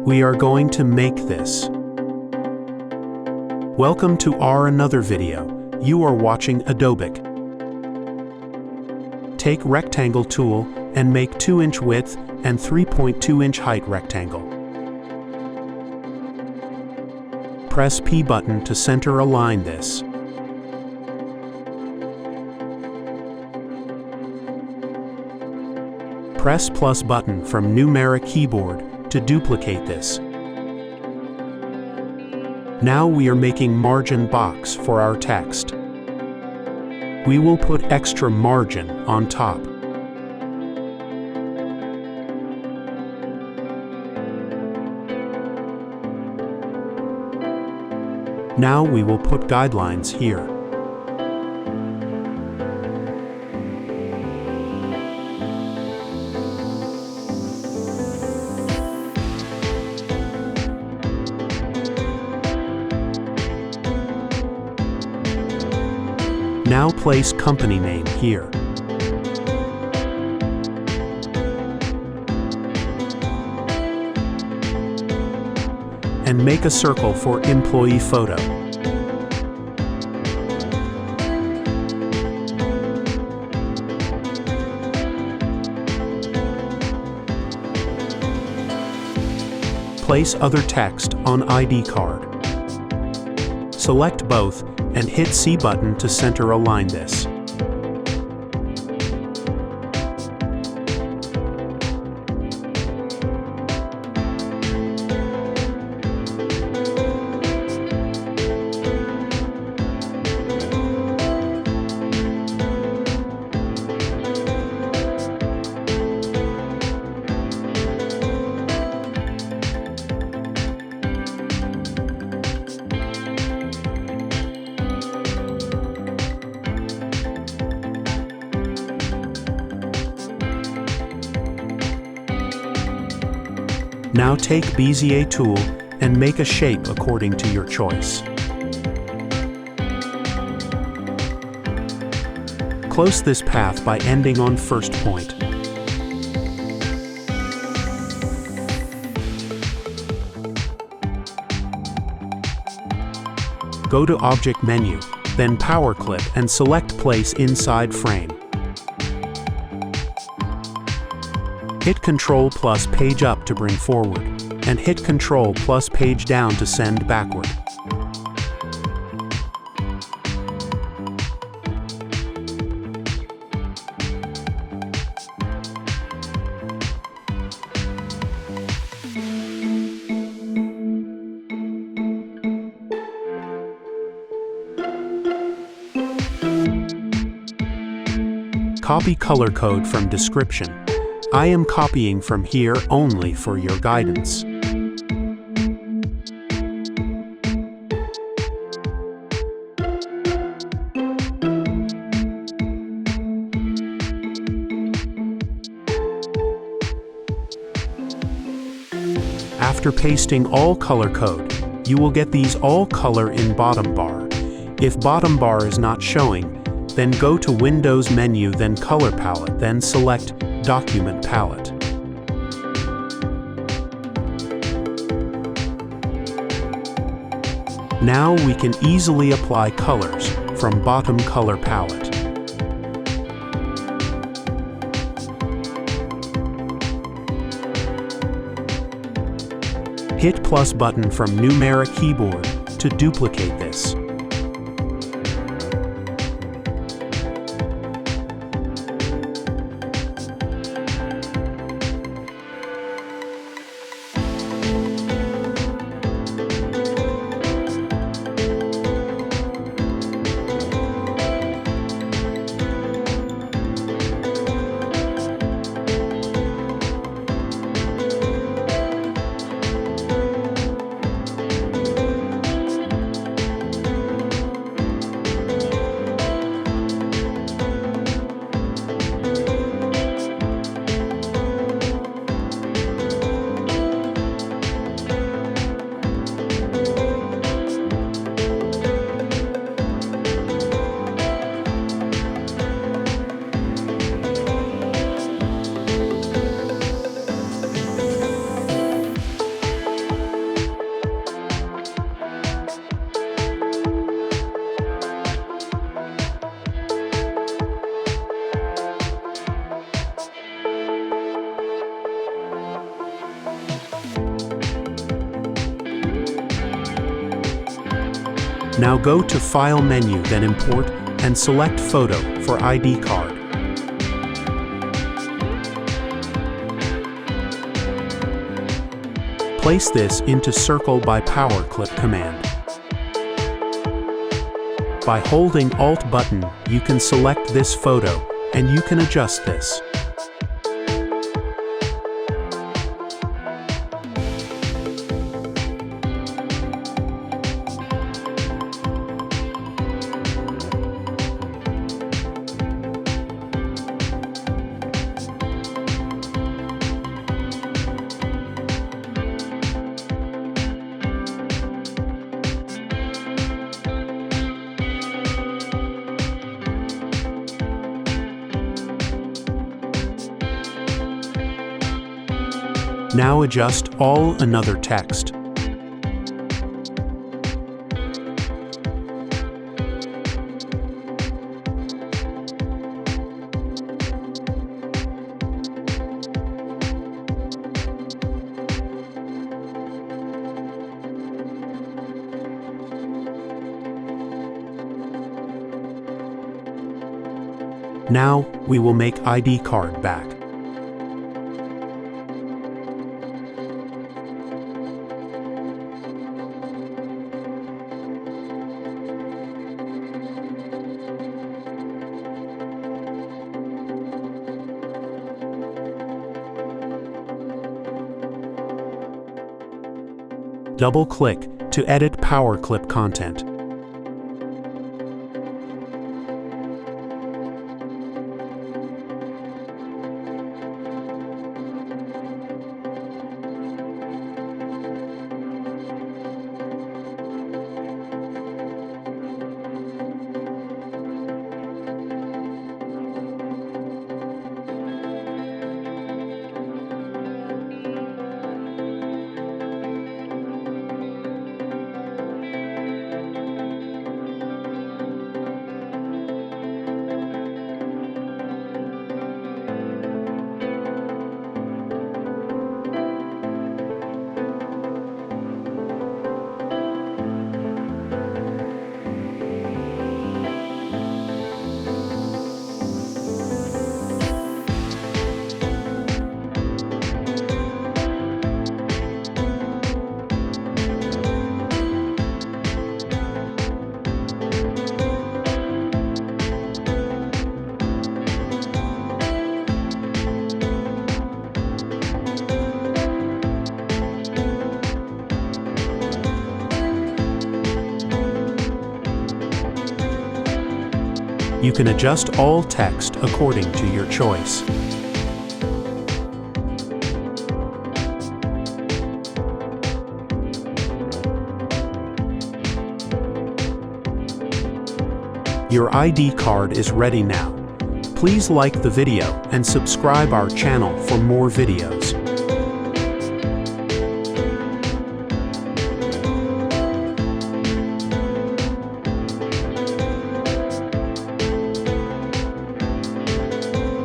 We are going to make this. Welcome to our another video. You are watching Adobic. Take rectangle tool and make 2-inch width and 3.2-inch height rectangle. Press P button to center align this. Press plus button from numeric keyboard to duplicate this. Now we are making margin box for our text. We will put extra margin on top. Now we will put guidelines here. Now place company name here. And make a circle for employee photo. Place other text on ID card. Select both and hit C button to center align this. Now take Bezier tool and make a shape according to your choice. Close this path by ending on first point. Go to Object menu, then Power Clip and select Place inside frame. Hit Ctrl plus page up to bring forward, and hit Ctrl plus page down to send backward. Copy color code from description. I am copying from here only for your guidance. After pasting all color code, you will get these all color in bottom bar. If bottom bar is not showing, then go to Windows menu, then Color Palette, then select Document Palette. Now we can easily apply colors from bottom color palette. Hit plus button from numeric keyboard to duplicate this. Now go to File menu, then Import, and select Photo for ID card. Place this into Circle by Power Clip command. By holding Alt button, you can select this photo, and you can adjust this. Now adjust all another text. Now we will make ID card back. Double-click to edit Power Clip content. You can adjust all text according to your choice. Your ID card is ready now. Please like the video and subscribe our channel for more videos.